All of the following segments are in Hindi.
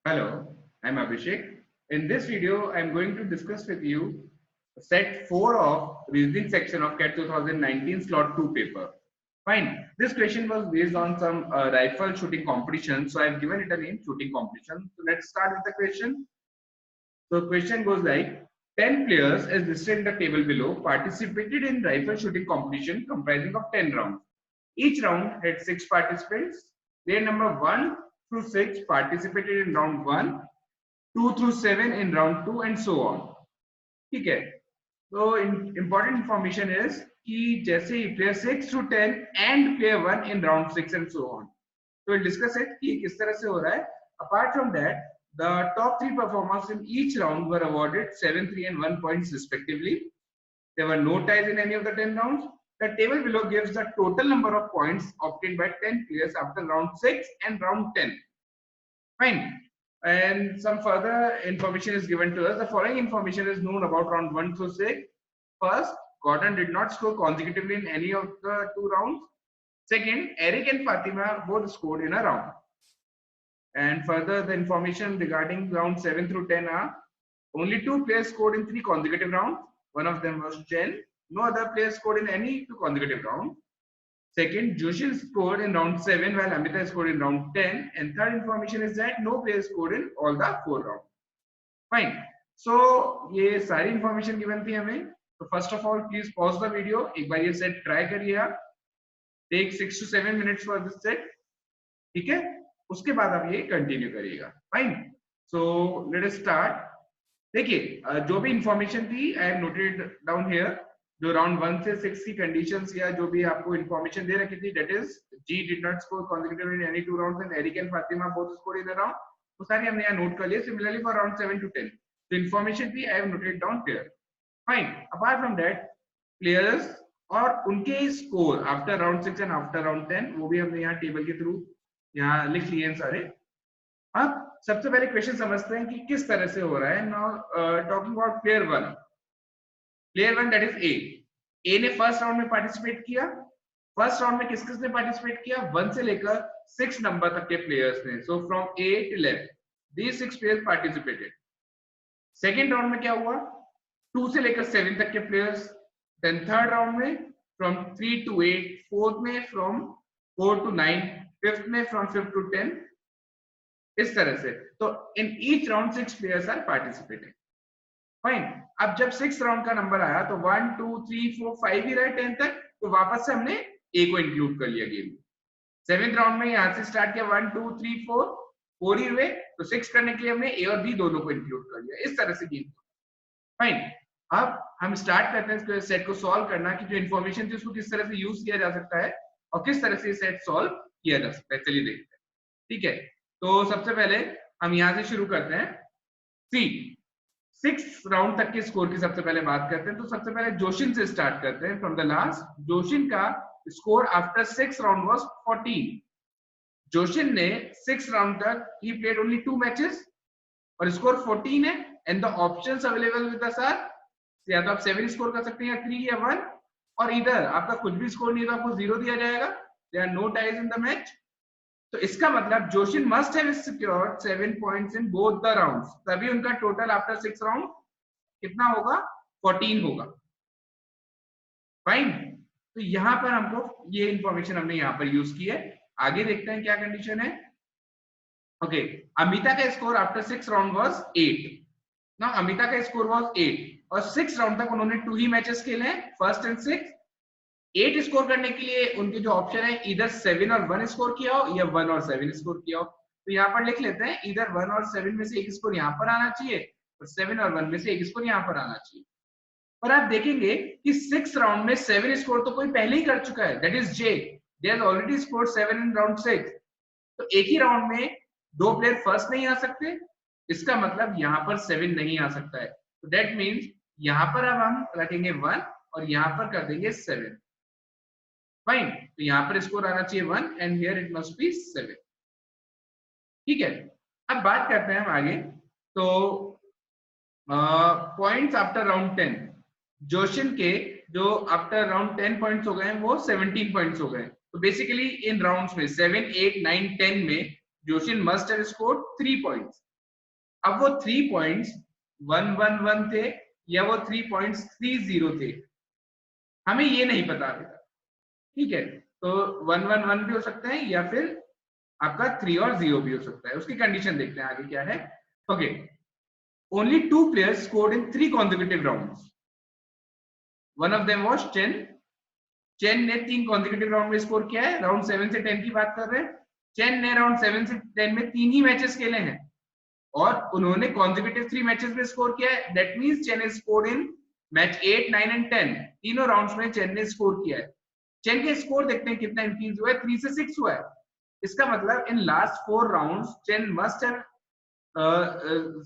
Hello, I'm Abhishek. In this video, I'm going to discuss with you set 4 of reasoning section of CAT 2019 slot 2 paper. Fine. This question was based on some rifle shooting competition. So I've given it a name, shooting competition. So let's start with the question. So question goes like 10 players as listed in the table below participated in rifle shooting competition comprising of 10 rounds. Each round had 6 participants. Player number 1 through 6 participated in round 1, 2 through 7 in round 2 and so on. ठीक है. So important information is कि जैसे ही player 6 through 10 and player 1 in round 6 and so on. So we'll discuss it कि किस तरह से हो रहा है. Apart from that, the top 3 performers in each round were awarded 7, 3 and 1 points respectively. There were no ties in any of the 10 rounds. The table below gives the total number of points obtained by 10 players after round 6 and round 10. Fine. And some further information is given to us. The following information is known about round 1 through 6. First, Gordon did not score consecutively in any of the 2 rounds. Second, Eric and Fatima both scored in a round. And further, the information regarding round 7 through 10 are only 2 players scored in 3 consecutive rounds. One of them was Chen. No other player scored in any 2 consecutive rounds. Second, Joshin scored in round 7 while Amita scored in round 10. And third information is that no player scored in all the 4 rounds. Fine. So ये सारी information given थी हमें. So first of all, please pause the video. एक बार ये set try करिए आप. Take 6 to 7 minutes for this set. ठीक है? उसके बाद आप ये कंटिन्यू करिएगा. Fine. So let us start. देखिए जो भी इंफॉर्मेशन थी I have noted down here. जो राउंड 1 से 6 की कंडीशंस या जो भी आपको इंफॉर्मेशन दे रखी थी, that is G did not score consecutively in any 2 rounds and Eric and Fatima both scored in a round. वो सारी हमने यहाँ नोट कर लिए. सिमिलरली फॉर राउंड 7 to 10 जो इंफॉर्मेशन थी I have noted down here. Fine. Apart from that players और उनके score after round 6 and after round 10 वो भी हमने यहाँ टेबल के थ्रू यहाँ लिख लिए सारे. अब सबसे पहले क्वेश्चन समझते हैं कि किस तरह से हो रहा है. Now talking about player 1. Player 1 that is a ने फर्स्ट राउंड में पार्टिसिपेट किया. फर्स्ट राउंड में किस किसने पार्टिसिपेट किया? 1 से लेकर 6 नंबर तक के प्लेयर्स ने. So from A till F these 6 players participated. Second round में क्या हुआ? 2 से लेकर 7 तक के प्लेयर्स. देन थर्ड राउंड में फ्रॉम 3 to 8, फोर्थ में फ्रॉम 4 to 9, फिफ्थ में फ्रॉम 5 to 10. इस तरह से. तो in each round 6 players are participating. Fine. अब जब 6 राउंड का नंबर आया तो 1 2 3 4 5 ही रहे 10 तक. तो वापस से हमने ए को इंक्लूड कर लिया गेम में. 7th राउंड में यहां से स्टार्ट किया 1 2 3 4 ही हुए. तो 6 करने के लिए हमने ए और बी दोनों को इंक्लूड कर लिया. इस तरह से गेम. फाइन. अब हम स्टार्ट करते हैं इसको सेट को सॉल्व करना कि जो इन्फॉर्मेशन थी उसको किस तरह से यूज किया जा सकता है और किस तरह से सेट सॉल्व किया जा सकता है. चलिए देखते हैं. ठीक है. तो सबसे पहले हम यहां से शुरू करते हैं. सी 6 राउंड तक के स्कोर की सबसे पहले बात करते हैं. तो सबसे पहले जोशिन से स्टार्ट करते हैं फ्रॉम द लास्ट. जोशिन का score after 6 round was 14. Joshin ने 6 राउंड तक ही प्लेड ओनली 2 मैचेस और स्कोर 14 है. And the options available with us are या तो आप 7 स्कोर कर सकते हैं या 3 या 1 और इधर आपका कुछ भी स्कोर नहीं है तो आपको 0 दिया जाएगा. There are no ties in the match. तो इसका मतलब Joshin must have secured 7 points in both the rounds. तभी उनका टोटल आफ्टर 6 राउंड कितना होगा? 14 होगा. फाइन. तो यहां पर हमको ये इंफॉर्मेशन हमने यहां पर यूज की है. आगे देखते हैं क्या कंडीशन है. ओके. अमिता का स्कोर आफ्टर 6 राउंड वाज 8. ना अमिता का स्कोर वाज 8 और 6 राउंड तक उन्होंने 2 ही मैचेस खेले हैं, फर्स्ट एंड 6. 8 स्कोर करने के लिए उनके जो ऑप्शन है इधर 7 और 1 स्कोर किया हो या 1 और 7 स्कोर किया हो. तो यहाँ पर लिख लेते हैं इधर 1 और 7 में से एक स्कोर यहाँ पर आना चाहिए और 7 और 1 में से एक स्कोर यहाँ पर आना चाहिए. पर आप देखेंगे कि 6 राउंड में 7 स्कोर तो कोई पहले ही कर चुका है. That is J. They has already scored 7 in round 6. तो एक ही राउंड में 2 प्लेयर फर्स्ट नहीं आ सकते. इसका मतलब यहाँ पर 7 नहीं आ सकता है. तो दैट मीन्स यहाँ पर अब हम रखेंगे 1 और यहाँ पर कर देंगे 7. फाइन. तो यहाँ पर स्कोर आना चाहिए 1 and here it must be 7. ठीक है. अब बात करते हैं हम आगे. तो पॉइंट्स आफ्टर राउंड 10. जोशिन के जो आफ्टर राउंड 10 पॉइंट्स हो गए हैं वो 17 पॉइंट्स हो गए. तो बेसिकली इन राउंड्स में 7 8 9 10 में जोशिन मस्ट हैव स्कोर्ड 3 पॉइंट्स. अब वो 3 पॉइंट्स 111 थे या वो 3.30 थे, हमें ये नहीं पता अभी तक, ठीक है। तो 111 भी हो सकता है या फिर आपका 3 और 0 भी हो सकता है। उसकी कंडीशन देखते हैं आगे क्या है। Okay, only 2 players scored in 3 consecutive rounds. One of them was Chen. Chain ने 3 कॉन्जिक्यूटिव राउंड में स्कोर किया है। राउंड 7 से 10 की बात कर रहे हैं। चेन ने राउंड 7 से 10 में 3 ही मैचेस खेले हैं और उन्होंने कॉन्जिक्यूटिव 3 मैचेस में स्कोर किया है। That means chain has scored in match 8, 9 and 10, तीनों राउंड्स में चेन ने स्कोर किया है। चेन के स्कोर देखते हैं कितना इंक्रीज हुआ है, 3 से 6 हुआ है। इसका मतलब इन last 4 rounds chain must have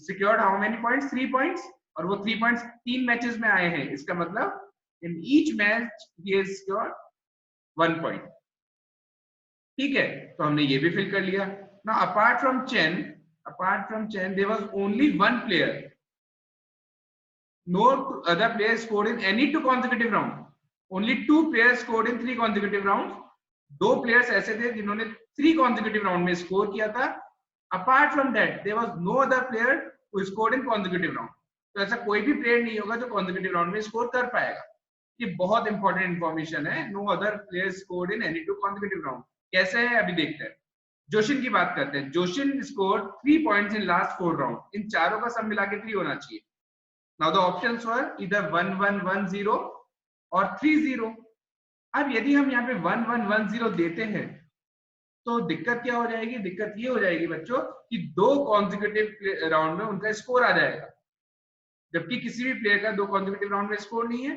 secured how many points? 3 points, और वो 3 points 3 मैचेस में आए हैं। इसका मतलब in each match he has scored 1 point, ठीक है। तो हमने ये भी फिल कर लिया। now apart from Chen there was only one player, no other players scored in any 2 consecutive rounds. only 2 players scored in 3 consecutive rounds. 2 players ऐसे थे जिन्होंने 3 consecutive round में स्कोर किया था। apart from that there was no other player who scored in consecutive round. तो ऐसा कोई भी प्लेयर नहीं होगा जो consecutive round में स्कोर कर पाएगा। ये बहुत इंपॉर्टेंट इंफॉर्मेशन है। No other player scored in any 2 consecutive round। कैसे है अभी देखते हैं। जोशिन की बात करते हैं। Joshin scored 3 points in last 4 round. इन चारों का सम मिला के 3 होना चाहिए। Now the options were either 1110 और 30। अब यदि हम यहाँ पे 1110 देते हैं तो दिक्कत क्या हो जाएगी? दिक्कत ये हो जाएगी बच्चों कि 2 कॉन्जिक्यूटिव राउंड में उनका स्कोर आ जाएगा, जबकि किसी भी प्लेयर का 2 कॉन्जिक्यूटिव राउंड में स्कोर नहीं है,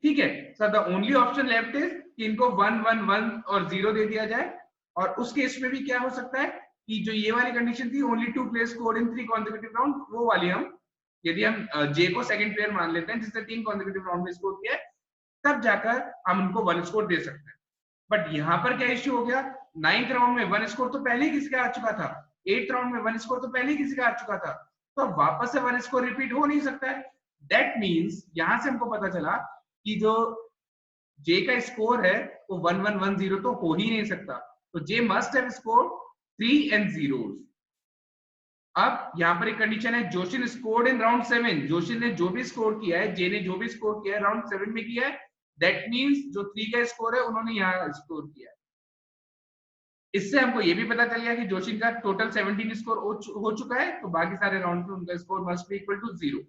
ठीक है। So the only option left is कि इनको 111 और 0 दे दिया जाए। और उस केस में भी क्या हो सकता है कि जो ये वाली कंडीशन थी only 2 players scored in 3 consecutive round, वो वाली हम यदि हम जे को सेकंड प्लेयर मान लेते हैं जिसने 3 कॉन्जिक्यूटिव राउंड में स्कोर किया है, तब जाकर हम उनको 1 स्कोर दे सकते हैं। बट यहाँ पर क्या इश्यू हो गया? 9th राउंड में 1 स्कोर तो पहले ही किसी का आ चुका था, 8th राउंड में 1 स्कोर तो पहले ही किसी का आ चुका था, तो अब वापस से 1 स्कोर रिपीट हो नहीं सकता है। दैट मींस यहां से हमको पता चला कि जो जे का स्कोर है वो 1110 तो हो ही नहीं सकता। तो J must have scored 3 and 0s। अब यहाँ पर एक कंडीशन है, जोशिन स्कोर्ड इन राउंड 7। जोशिन ने जो भी स्कोर किया है, जे ने जो भी स्कोर किया है राउंड 7 में किया है। दैट मींस जो 3 का स्कोर है उन्होंने यहाँ स्कोर किया है। इससे हमको ये भी पता चल गया कि जोशिन का टोटल 17 स्कोर हो चुका है, तो बाकी सारे राउंड में उनका score must be equal to 0।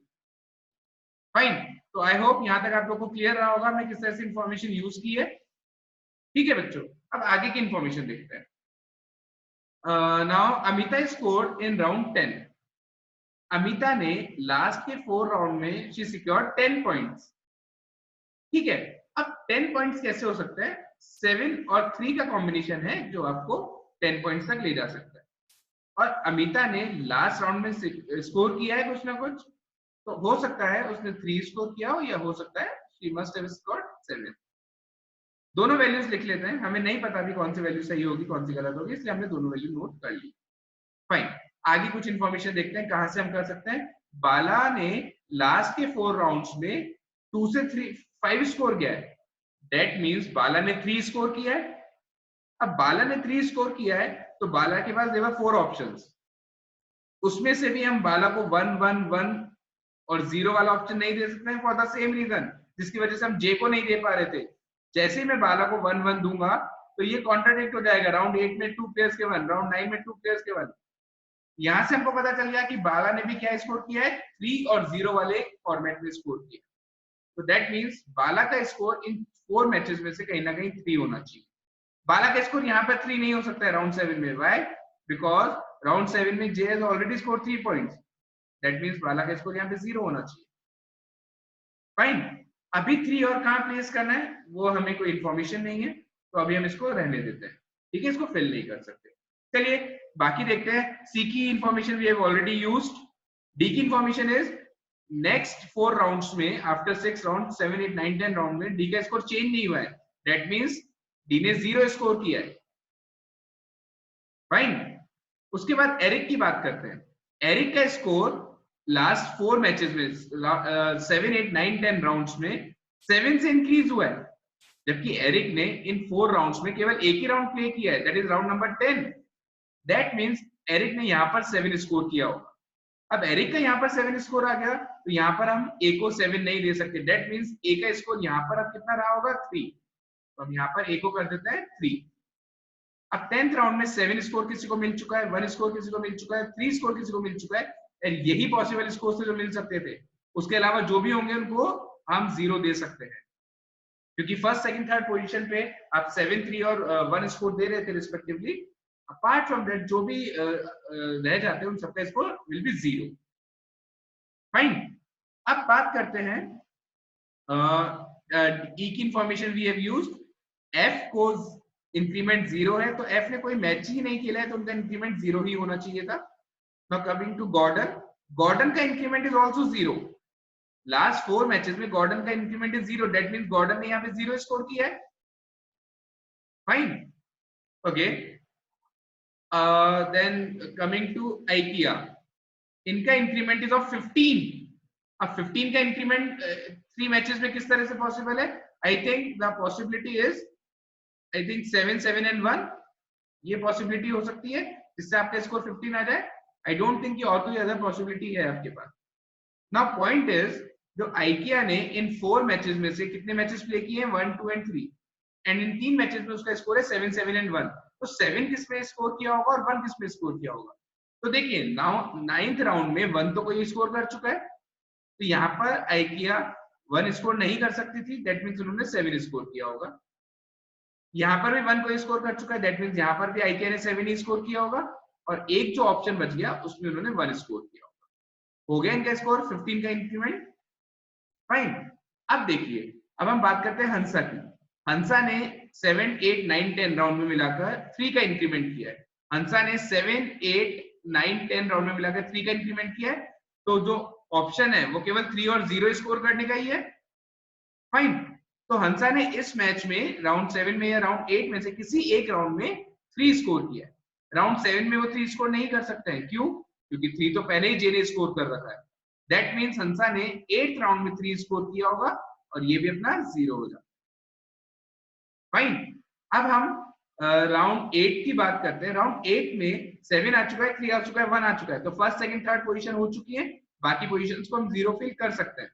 Fine. तो आई होप यहां तक आप लोग को क्लियर रहा होगा मैं किस तरह से इंफॉर्मेशन यूज की है, ठीक है बच्चों। अब आगे की इंफॉर्मेशन देखते हैं। Now Amita scored in round 10। Amita ने लास्ट के 4 राउंड में शी सिक्योर्ड 10 पॉइंट्स, ठीक है। अब 10 पॉइंट्स कैसे हो सकते हैं? 7 और 3 का कॉम्बिनेशन है जो आपको 10 पॉइंट्स तक ले जा सकता है। और अमिता ने लास्ट राउंड में स्कोर किया है कुछ ना कुछ, तो हो सकता है उसने 3 स्कोर किया हो या हो सकता है शी मस्ट हैव स्कोर्ड 7। दोनों वैल्यूज लिख लेते हैं। हमें नहीं पता अभी कौन सी वैल्यू सही होगी कौन सी गलत होगी, इसलिए हमने दोनों वैल्यू नोट कर ली। फाइन। आगे कुछ इंफॉर्मेशन देखते हैं कहां से हम कर सकते हैं। बाला ने लास्ट के 4 राउंड्स में 2 से 5 स्कोर किया है। दैट मींस बाला ने 3 स्कोर किया है। अब बाला ने 3 स्कोर किया है तो बाला के पास देवर 4 ऑप्शंस। उसमें से भी हम बाला को 111 और 0 वाला ऑप्शन नहीं दे सकते हैं फॉर द सेम रीजन जिसकी वजह से हम जे को नहीं दे पा रहे थे। जैसे ही मैं बाला को 1-1 दूंगा तो ये कॉन्ट्राडिक्ट हो जाएगा। राउंड 8 में 2 प्लेयर्स के 1, राउंड 9 में 2 प्लेयर्स के 1। यहां से हमको पता चल गया कि बाला ने भी क्या स्कोर किया है, 3 और 0 वाले फॉर्मेट में स्कोर किया। तो दैट मींस बाला का स्कोर इन 4 मैचेस में से कहीं ना कहीं 3 होना चाहिए। बाला का स्कोर यहाँ पर 3 नहीं हो सकता है राउंड 7 में। व्हाई? बिकॉज राउंड 7 में J has already score 3 points. That means Bala का स्कोर यहाँ पे 0 होना चाहिए। फाइन। अभी 3 और कहां प्लेस करना है वो हमें कोई इंफॉर्मेशन नहीं है, तो अभी हम इसको रहने देते हैं, ठीक है। इसको फिल नहीं कर सकते। चलिए बाकी देखते हैं। सी की information we have already used. D की इंफॉर्मेशन इज नेक्स्ट 4 राउंड्स में आफ्टर 6 राउंड 7, 8, 9, 10 राउंड में डी का स्कोर चेंज नहीं हुआ है। दैट मींस डी ने 0 स्कोर किया है। फाइन। उसके बाद एरिक की बात करते हैं। एरिक का स्कोर लास्ट 4 मैचेस में 7, 8, 9, 10 राउंड्स में 7 से इंक्रीज हुआ है, जबकि एरिक ने इन 4 राउंड्स में केवल एक ही राउंड प्ले किया है, that is round number 10। That means Eric ने यहां पर 7 स्कोर किया होगा। अब एरिक का यहाँ पर 7 स्कोर आ गया, तो यहाँ पर हम ए को 7 नहीं दे सकते, डेट मीन्स ए का स्कोर यहाँ पर अब कितना रहा होगा 3, तो हम यहाँ पर ए को कर देते हैं 3। अब 10th राउंड में 7 स्कोर किसी को मिल चुका है, 1 स्कोर किसी को मिल चुका है, 3 स्कोर किसी को मिल चुका है, और यही पॉसिबल स्कोर थे जो मिल सकते थे, उसके अलावा जो भी होंगे उनको हम 0 दे सकते हैं, क्योंकि फर्स्ट सेकंड थर्ड पोजीशन पे आप 7 3 और 1 स्कोर दे रहे थे रिस्पेक्टिवली। अपार्ट फ्रॉम दैट जो भी रह जाते हैं उन सबका स्कोर विल बी 0। फाइन, अब बात करते हैं ई की information we have used. F को इंक्रीमेंट 0 है, तो एफ ने कोई मैच ही नहीं खेला है, तो उनका इंक्रीमेंट 0 ही होना चाहिए था। Now coming to Gordon, Gordon का increment is also 0। Last 4 matches में गॉर्डन का increment is 0, that means Gordon ने यहाँ पे 0 स्कोर किया है। Fine, okay, then coming to Ikea, इनका इंक्रीमेंट इज ऑफ 15। अब 15 का इंक्रीमेंट 3 मैचेस में किस तरह से पॉसिबल है? I think the possibility is, I think 7 7 and 1, ये पॉसिबिलिटी हो सकती है, इससे आपका स्कोर 15 आ जाए। आई डोंट थिंक और कोई अदर पॉसिबिलिटी है आपके पास। नाउ पॉइंट इज, जो आइकिया ने इन 4 मैचेस में से कितने मैचेस प्ले किए हैं? 1 2 एंड 3, एंड इन 3 मैचेस में उसका स्कोर है 7 7 एंड 1। तो 7 किस में स्कोर किया होगा और 1 किस में स्कोर किया होगा? तो देखिए, नाउ 9th राउंड में 1 तो कोई स्कोर कर चुका है, तो यहाँ पर आइकिया 1 स्कोर नहीं कर सकती थी, दैट मींस उन्होंने 7 स्कोर किया होगा। यहाँ पर भी 1 कोई स्कोर कर चुका है, दैट मींस यहाँ पर भी आइकिया ने 7 ही स्कोर किया होगा, और एक जो ऑप्शन बच गया उसमें उन्होंने 1 स्कोर किया होगा। हो गया इनका स्कोर 15 का इंक्रीमेंट। फाइन, अब देखिए, अब हम बात करते हैं हंसा की। हंसा ने 7 8 9 10 राउंड में मिलाकर 3 का इंक्रीमेंट किया है। हंसा ने 7 8 9 10 राउंड में मिलाकर 3 का इंक्रीमेंट किया है, तो जो ऑप्शन है वो केवल 3 और 0 स्कोर करने का ही है। फाइन, तो हंसा ने इस मैच में राउंड 7 में या राउंड 8 में से किसी एक राउंड में 3 स्कोर किया है। राउंड 7 में वो 3 स्कोर नहीं कर सकते हैं, क्यों? क्योंकि 3 तो पहले ही जे ने स्कोर कर रखा है। दैट मींस हंसा ने 8th राउंड में 3 स्कोर किया होगा, और ये भी अपना 0 हो जाता है। फाइन, अब हम राउंड 8 की बात करते हैं। राउंड 8 में 7 आ चुका है, 3 आ चुका है, 1 आ चुका है, तो फर्स्ट सेकंड थर्ड पोजीशन हो चुकी है, बाकी पोजीशंस को हम 0 फिल कर सकते हैं।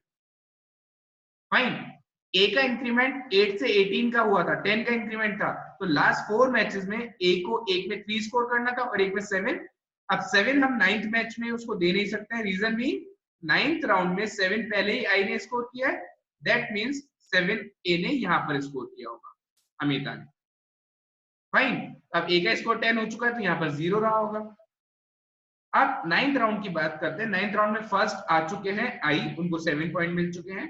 फाइन, ए का इंक्रीमेंट 8 से 18 का हुआ था, 10 का इंक्रीमेंट था, तो लास्ट 4 मैचेस में ए को एक में 3 स्कोर करना था और एक में 7। अब 7 हम 9th मैच में उसको दे नहीं सकते हैं, रीजन भी 9th राउंड में 7 पहले ही आई ने स्कोर किया है, दैट मींस 7 ए ने यहां पर स्कोर किया होगा, अमिता ने। फाइन, अब ए का स्कोर 10 हो चुका है, तो यहाँ पर 0 रहा होगा। अब 9th राउंड की बात करते हैं। 9th राउंड में फर्स्ट आ चुके हैं आई, उनको 7 पॉइंट मिल चुके हैं।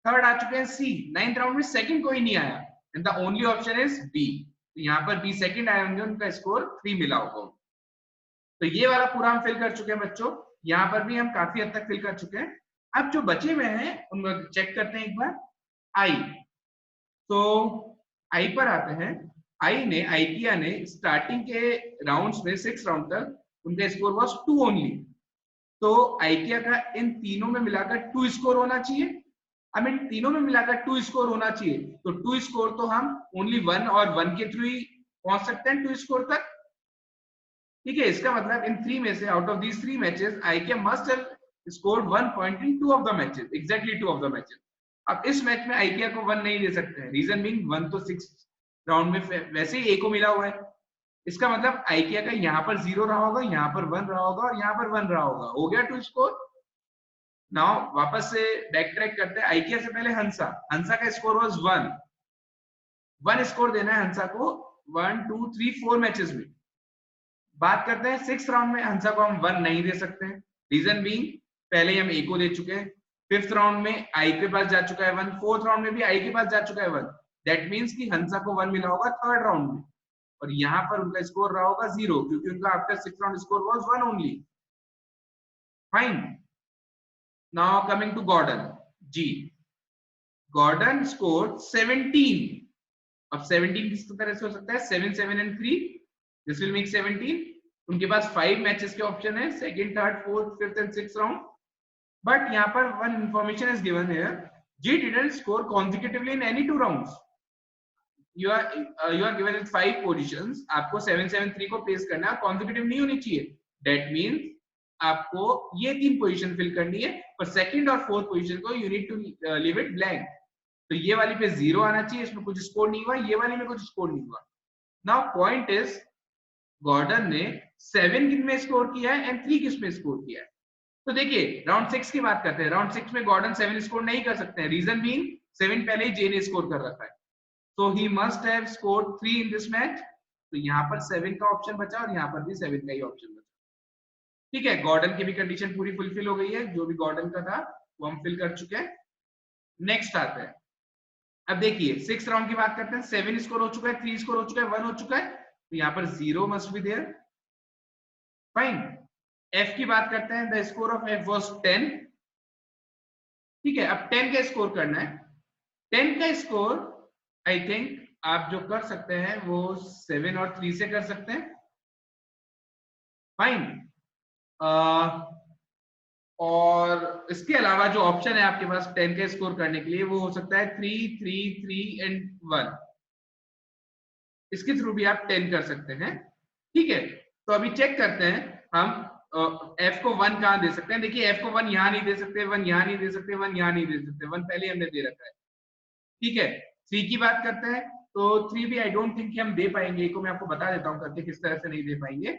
थर्ड आ चुके हैं सी। 9th राउंड में सेकंड कोई नहीं आया, and the only option is B, तो यहाँ पर बी सेकंड आए होंगे, उनका स्कोर 3 मिला होगा। तो ये वाला पूरा हम फिल कर चुके हैं बच्चों, यहाँ पर भी हम काफी हद तक फिल कर चुके हैं। अब जो बचे हुए हैं उनको चेक करते हैं एक बार। आई, तो आई पर आते हैं। आई ने, आइकिया ने स्टार्टिंग के राउंड्स में 6 राउंड तक उनका स्कोर वाज 2 ओनली, तो आइकिया का इन तीनों में मिलाकर 2 स्कोर होना चाहिए। अब इन तीनों में मिलाकर 2 स्कोर होना चाहिए, तो 2 स्कोर तो हम ओनली 1 और 1 के थ्रू ही पहुंच सकते हैं 2 स्कोर तक। ठीक है, इसका मतलब इन 3 में से, out of these 3 matches, IKEA must have scored 1 point in 2 of the matches, exactly 2 of the matches. अब इस मैच में आइकिया को 1 नहीं दे सकते हैं, रीजन बीइंग 1 तो 6 राउंड में वैसे ही ए को मिला हुआ है। इसका मतलब आइकिया का यहाँ पर 0 रहा होगा, यहाँ पर 1 रहा होगा और यहाँ पर 1 रहा होगा। हो गया 2 स्कोर। नाउ वापस से बैक ट्रैक करते हैं। आइकिया से पहले हंसा, हंसा का स्कोर वाज 1 स्कोर देना है हंसा को 1 2 3 4 मैचेस में। बात करते हैं 6th राउंड में, हंसा को हम 1 नहीं दे सकते हैं, रीजन बीइंग पहले ही हम ए को दे चुके हैं। 5th राउंड में आई के पास जा चुका है 1, 4th राउंड में भी आई के पास जा चुका है 1, दैट मींस कि हंसा को 1 मिला होगा 3rd राउंड में, और यहाँ पर उनका स्कोर रहा होगा 0, क्योंकि उनका after 6th round score was 1 only. Fine, now coming to Gordon ji. Gordon score 17। अब 17 किस तरह से हो सकता है? 7 7 एंड 3, दिस विल मेक 17। उनके पास 5 मैचेस के ऑप्शन है, second third fourth fifth and 6th round, but यहाँ पर one information is given here, G didn't score consecutively in any 2 rounds. You are given in 5 positions, आपको 7 7 3 को प्लेस करना है, consecutive नहीं होनी चाहिए। That means आपको ये 3 पोजीशन फिल करनी है, पर सेकंड और फोर्थ पोजीशन को you need to leave it blank. तो ये वाली पे 0 आना चाहिए, इसमें कुछ स्कोर नहीं हुआ, ये वाली में कुछ स्कोर नहीं हुआ। नाउ पॉइंट इज गॉर्डन ने 7 किस में स्कोर किया है एंड 3 किस में स्कोर किया है। तो देखिए राउंड 6 की बात करते हैं, राउंड 6 में गॉर्डन 7 स्कोर नहीं कर सकते हैं, रीजन बीइंग 7 पहले ही जे ने स्कोर कर रखा है, so he must have scored 3 in this match. तो यहाँ पर 7 का ऑप्शन बचा और यहाँ पर भी 7 का ही ऑप्शन बचा। ठीक है, गॉर्डन की भी कंडीशन पूरी फुलफिल हो गई है, जो भी गॉर्डन का था वो हम फिल कर चुके हैं। नेक्स्ट आते हैं, अब देखिए 6 राउंड की बात करते हैं, 7 स्कोर हो चुका है, 3 स्कोर हो चुका है, 1 हो चुका है, तो यहाँ पर 0 must be there. Fine, F की बात करते हैं, the score of F was 10। ठीक है, अब 10 का स्कोर करना है। 10 का स्कोर आई थिंक आप जो कर सकते हैं वो 7 और 3 से कर सकते हैं। फाइन, और इसके अलावा जो ऑप्शन है आपके पास 10 का स्कोर करने के लिए वो हो सकता है 3, 3, 3 एंड 1। इसके थ्रू भी आप 10 कर सकते हैं। ठीक है, तो अभी चेक करते हैं हम f को 1 कहां दे सकते हैं। देखिए f को 1 यहां नहीं दे सकते, 1 यहां नहीं दे सकते, 1 यहां नहीं दे सकते, 1 पहले हमने दे रखा है। ठीक है, 3 की बात करते हैं, तो 3 भी आई डोंट थिंक कि हम दे पाएंगे, को मैं आपको बता देता हूं करके किस तरह से नहीं दे पाएंगे।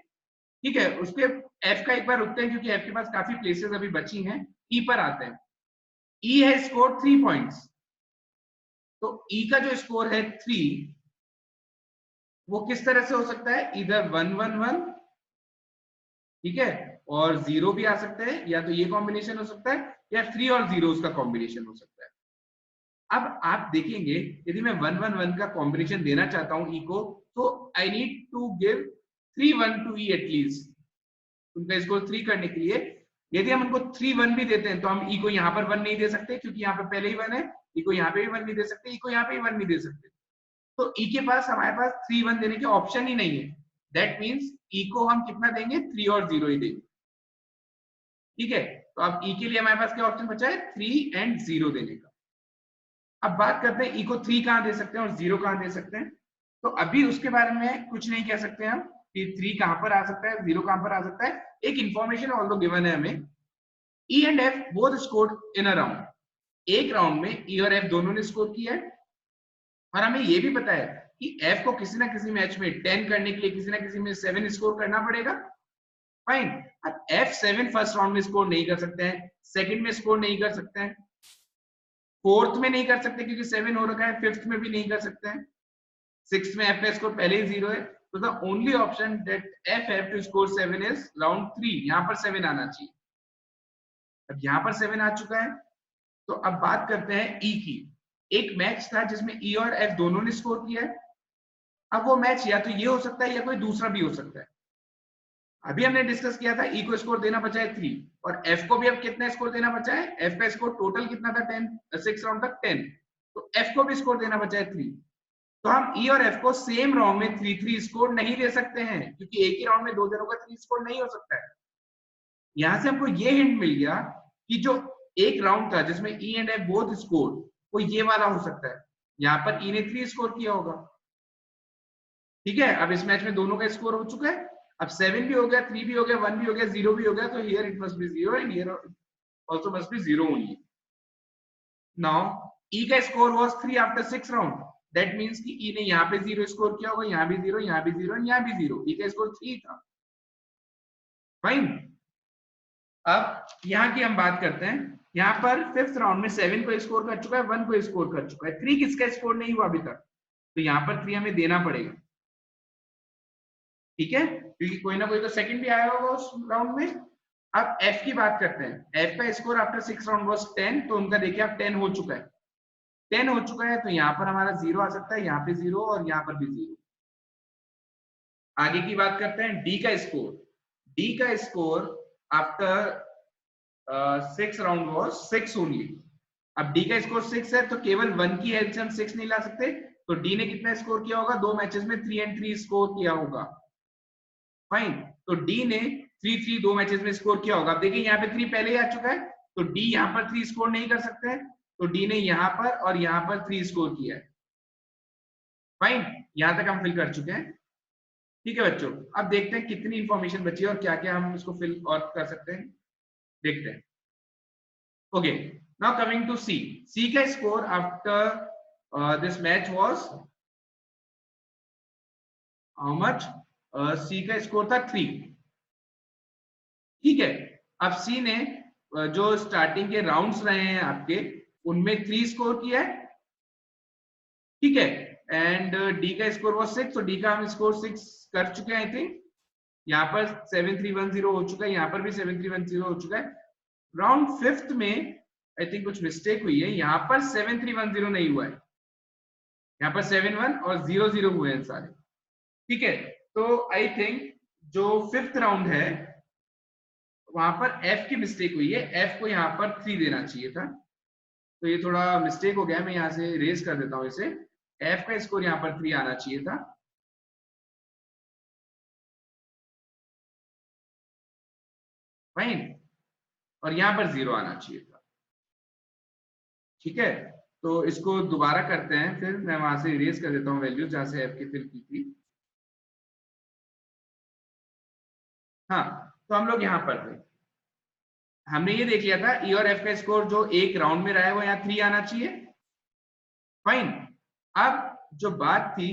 ठीक है, उसके f का एक बार रुकते हैं क्योंकि f के पास काफी प्लेसेस अभी बची हैं। e पर आते हैं, e है स्कोर 3 पॉइंट्स, तो e का जो स्कोर है 3 वो किस तरह से हो सकता है, इधर 1 1 1, ठीक है, और 0 भी आ सकते हैं, या तो ये कॉम्बिनेशन हो सकता है या 3 और 0 का कॉम्बिनेशन हो सकता है। अब आप देखेंगे यदि मैं 1 1 1 का कॉम्बिनेशन देना चाहता हूं e को, तो I need to give 3 1 to e at least. उनका स्कोर 3 करने के लिए यदि हम उनको 3 1 भी देते हैं तो हम e को यहाँ पर 1 नहीं दे सकते क्योंकि यहाँ पर पहले ही 1 है, e को यहाँ पे भी 1 नहीं दे सकते, e को यहाँ पे भी 1 नहीं दे सकते। तो e के पास हमारे पास 3 1 देने के ऑप्शन ही नहीं है। दैट मींस e को हम कितना देंगे, 3 और 0 ही देंगे। ठीक है, तो अब e के लिए हमारे पास क्या ऑप्शन बचा है, 3 एंड 0 देने का। अब बात करते हैं e को 3 कहां दे सकते हैं और 0 कहां दे सकते हैं। तो अभी उसके बारे में कुछ नहीं कह सकते हम कि 3 कहां पर आ सकता है, 0 कहां पर आ सकता है। एक इंफॉर्मेशन ऑल्दो गिवन है हमें, e and f both scored in a round. एक राउंड में e और f दोनों ने स्कोर किया है, और हमें ये भी पता है कि f को किसी ना किसी मैच में 10 करने के लिए किसी ना किसी में 7 स्कोर करना पड़ेगा। फाइन, अब f 7 फर्स्ट राउंड में स्कोर नहीं कर सकते हैं, सेकंड में स्कोर नहीं कर सकते हैं, फोर्थ में नहीं कर सकते क्योंकि 7 हो रखा है, फिफ्थ में भी नहीं कर सकते हैं, सिक्स्थ में f का स्कोर पहले ही 0 है। तो the only option that f have to score 7 is round 3। यहां पर 7 आना चाहिए, अब यहां पर 7 आ चुका है। तो अब बात करते हैं e की। एक मैच था जिसमें e और f दोनों ने स्कोर किया है। अब वो मैच या तो ये हो सकता है या कोई दूसरा भी हो सकता है। अभी हमने डिस्कस किया था e को स्कोर देना बचा है 3 और f को भी अब कितना स्कोर देना बचा है, f का स्कोर टोटल कितना था 10, 6 राउंड तक 10, तो f को भी स्कोर देना बचा है 3। तो हम e और f को सेम राउंड में 3-3 स्कोर नहीं दे सकते हैं क्योंकि एक ही राउंड में दो जनों का 3 स्कोर नहीं हो सकता है। यहां से हमको ये हिंट मिल गया कि जो एक राउंड था जिसमें e and f both score, वो ये वाला हो सकता है। यहाँ पर e ने 3 स्कोर किया होगा। ठीक है, अब इस मैच में दोनों का स्कोर हो चुका है, अब 7 भी हो गया, 3 भी हो गया, 1 भी हो गया, 0 भी हो गया, तो here it must be 0 and here also must be 0 only. Now e का score was 3 after 6 round, that means कि e ने यहाँ पे 0 स्कोर किया होगा, यहाँ भी 0, यहाँ भी 0 एंड यहाँ भी 0, e का स्कोर 3 था। फाइन, अब यहाँ की हम बात करते हैं। यहाँ पर फिफ्थ राउंड में 7 को स्कोर कर चुका है, 1 को स्कोर कर चुका है, 3 किसका स्कोर नहीं हुआ अभी तक, तो यहाँ पर 3 हमें देना पड़ेगा। ठीक है, क्योंकि कोई ना कोई तो सेकंड भी आया होगा उस राउंड में। अब f की बात करते हैं, f का स्कोर आफ्टर 6 राउंड वाज 10, तो उनका देखिए अब 10 हो चुका है, 10 हो चुका है, तो यहाँ पर हमारा 0 आ सकता है, यहाँ पे 0 और यहाँ पर भी 0। आगे की बात करते हैं d का स्कोर। d का score after 6 round was 6 only. अब d का स्कोर 6 है तो केवल 1 की हेल्प से हम 6 नहीं ला सकते, तो d ने कितना स्कोर किया होगा, दो मैचेस में 3 एंड 3 स्कोर किया होगा। फाइन, तो डी ने 3-3 दो मैचेस में स्कोर किया होगा। अब देखिए यहाँ पे 3 पहले ही आ चुका है, तो डी यहाँ पर 3 स्कोर नहीं कर सकते हैं, तो डी ने यहाँ पर और यहाँ पर 3 स्कोर किया है। फाइन, यहां तक हम फिल कर चुके हैं। ठीक है बच्चों, अब देखते हैं कितनी इंफॉर्मेशन बची है और क्या क्या हम इसको फिल और कर सकते हैं, देखते हैं। Okay, now coming to C. C का score after this match was how much? C का स्कोर था 3। ठीक है, अब सी ने जो स्टार्टिंग के राउंड्स रहे हैं आपके, उनमें 3 स्कोर किया है। ठीक है, एंड डी का स्कोर वाज 6, तो डी का हम स्कोर 6 कर चुके हैं। आई थिंक यहाँ पर 7310 हो चुका है, यहाँ पर भी 7310 हो चुका है। राउंड 5th में आई थिंक कुछ मिस्टेक हुई है, यहाँ पर 7310 नहीं हुआ है, यहाँ पर 71 और 00 हुए हैं सारे। ठीक है, तो आई थिंक जो 5th राउंड है वहां पर एफ की मिस्टेक हुई है, एफ को यहाँ पर 3 देना चाहिए था, तो ये थोड़ा मिस्टेक हो गया। मैं यहाँ से रेज कर देता हूँ इसे, एफ का स्कोर यहाँ पर 3 आना चाहिए था। फाइन, और यहाँ पर 0 आना चाहिए था। ठीक है, तो इसको दोबारा करते हैं, फिर मैं वहां से इरेज कर देता हूँ वैल्यूज जहां से एफ की फिल की थी। हाँ, तो हम लोग यहाँ पर थे, हमने ये देख लिया था ई और एफ का स्कोर जो एक राउंड में रहा है वो यहाँ 3 आना चाहिए। फाइन, अब जो बात थी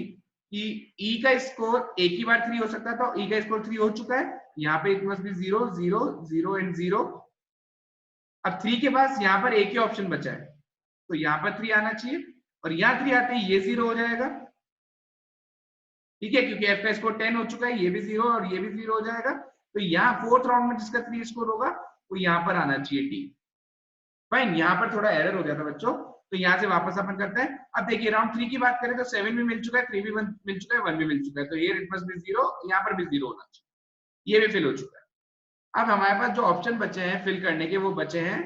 कि ई का स्कोर एक ही बार 3 हो सकता था, ई का स्कोर 3 हो चुका है, यहाँ पे इट मस्ट बी 0 0 0 एंड 0। अब 3 के पास यहाँ पर एक ही ऑप्शन बचा है, तो यहाँ पर 3 आना चाहिए, और यहाँ 3 आते ही ये 0 हो जाएगा। ठीक है, क्योंकि एफ का स्कोर 10 हो चुका है, ये भी 0 और ये भी 0 हो जाएगा, तो यहाँ 4th राउंड में जिसका 3 स्कोर होगा वो यहाँ पर आना चाहिए डी। फाइन, यहाँ पर थोड़ा एरर हो गया था बच्चों, तो यहाँ से वापस अपन करते हैं। अब देखिए राउंड 3 की बात करें तो 7 भी मिल चुका है, 3 भी मिल चुका है, 1 भी मिल चुका है, तो ये इट मस्ट बी 0, यहाँ पर भी 0 होना चाहिए, ये भी फिल हो चुका है। अब हमारे पास जो ऑप्शन बचे हैं फिल करने के, वो बचे हैं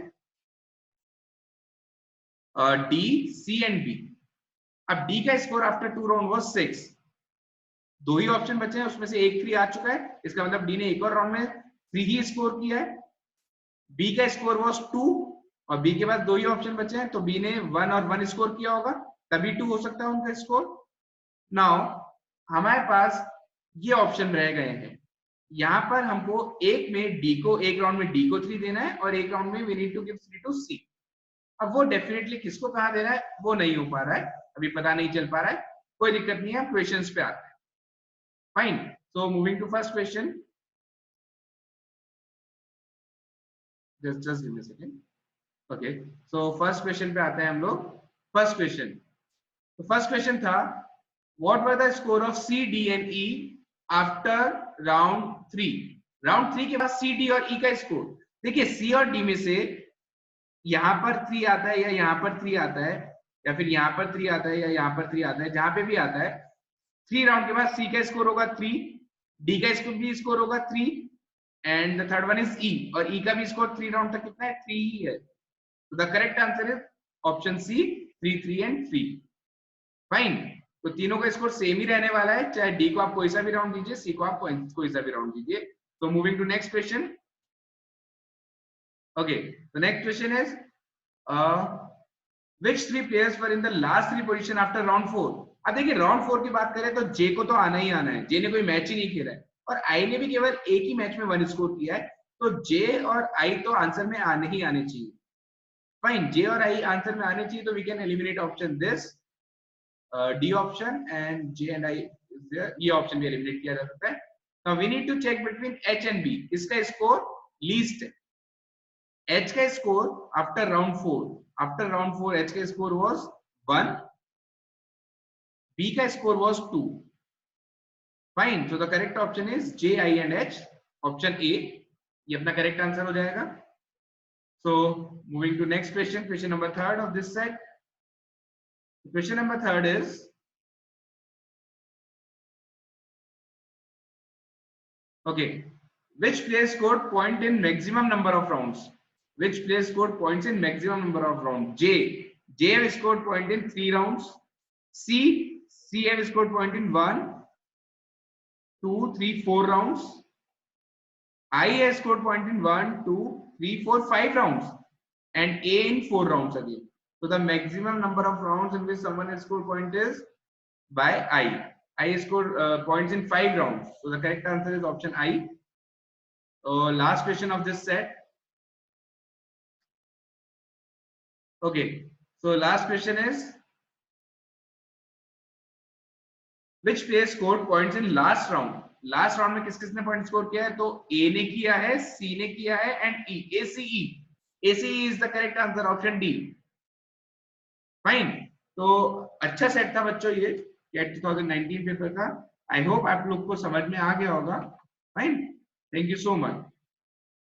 डी, सी एंड बी। अब डी का score after 2 round was 6, 2 he option बचे हैं, उसमें से एक 3 आ चुका है, इसका मतलब डी ने एक और राउंड में 3 ही स्कोर किया है। बी का स्कोर वाज 2, और बी के पास 2 ही ऑप्शन बचे हैं, तो बी ने 1 और 1 स्कोर किया होगा, तभी 2 हो सकता है उनका स्कोर। नाउ हमारे पास ये ऑप्शन रह गए हैं, यहाँ पर हमको एक में डी को, एक राउंड में डी को 3 देना है, और एक राउंड में we need to give 3 to C. अब वो डेफिनेटली किसको कहाँ देना है वो नहीं हो पा रहा है, अभी पता नहीं चल पा रहा है, कोई दिक्कत नहीं है, क्वेश्चंस पे आते हैं। Fine, so moving to first question, just give me a second. Okay, so first question पे आते हैं हम लोग। फर्स्ट क्वेश्चन, तो फर्स्ट क्वेश्चन था what were the score of C, D and E after round 3? Round 3 के बाद C, D और E का स्कोर। देखिए C और D में से यहाँ पर 3 आता है, या यहाँ पर 3 आता है, या फिर यहाँ पर 3 आता है, या यहाँ पर 3 आता है, जहां पे भी आता है 3 राउंड के बाद C का स्कोर होगा 3, D का स्कोर भी स्कोर होगा 3, and the third one is E, और E का भी स्कोर 3 राउंड तक कितना है, 3 ही है। तो the correct answer is option C, 3 3 and 3। Fine, तो तीनों का स्कोर सेम ही रहने वाला है, चाहे डी को आप कोई सा भी राउंड दीजिए, सी को आप कोई सा भी राउंड दीजिए। तो moving to next question. Okay, the next question is which 3 players were in the last 3 position after round 4? अब देखिए राउंड 4 की बात करें तो जे को तो आना ही आना है, जे ने कोई मैच ही नहीं खेला है, और आई ने भी केवल एक ही मैच में 1 स्कोर किया है, तो जे और आई तो आंसर में आने ही आने चाहिए। फाइन, जे और आई आंसर में आने चाहिए, तो we can eliminate option this, D option, and J and I is there, ये ऑप्शन भी एलिमिनेट किया जा सकता है। Now we need to check between H and B, इसका स्कोर लीस्ट है। एच का स्कोर आफ्टर राउंड 4 एच का स्कोर वाज 1, बी का score was 2। Fine, so the correct option is J, I and H, option A, ये अपना करेक्ट आंसर हो जाएगा। So moving to next question, question number 3 of this set. Question number 3 is, okay, which player scored point in maximum number of rounds? Which player scored points in maximum number of rounds? J have scored point in 3 rounds. C have scored point in 1, 2, 3, 4 rounds. I has scored point in 1, 2, 3, 4, 5 rounds, and A in 4 rounds again. So the maximum number of rounds in which someone has scored point is by I. I scored points in 5 rounds. So the correct answer is option I. Last question of this set. Okay. So last question is, which player scored points in last round? Last round में किस किसने पॉइंट स्कोर किया है? तो ए ने किया है, सी ने किया है and E. ACE is the correct answer, option D. Fine. तो अच्छा सेट था बच्चों ये कैट 2019 पेपर का. आई होप आप लोग को समझ में आ गया होगा. Fine. Thank you so much.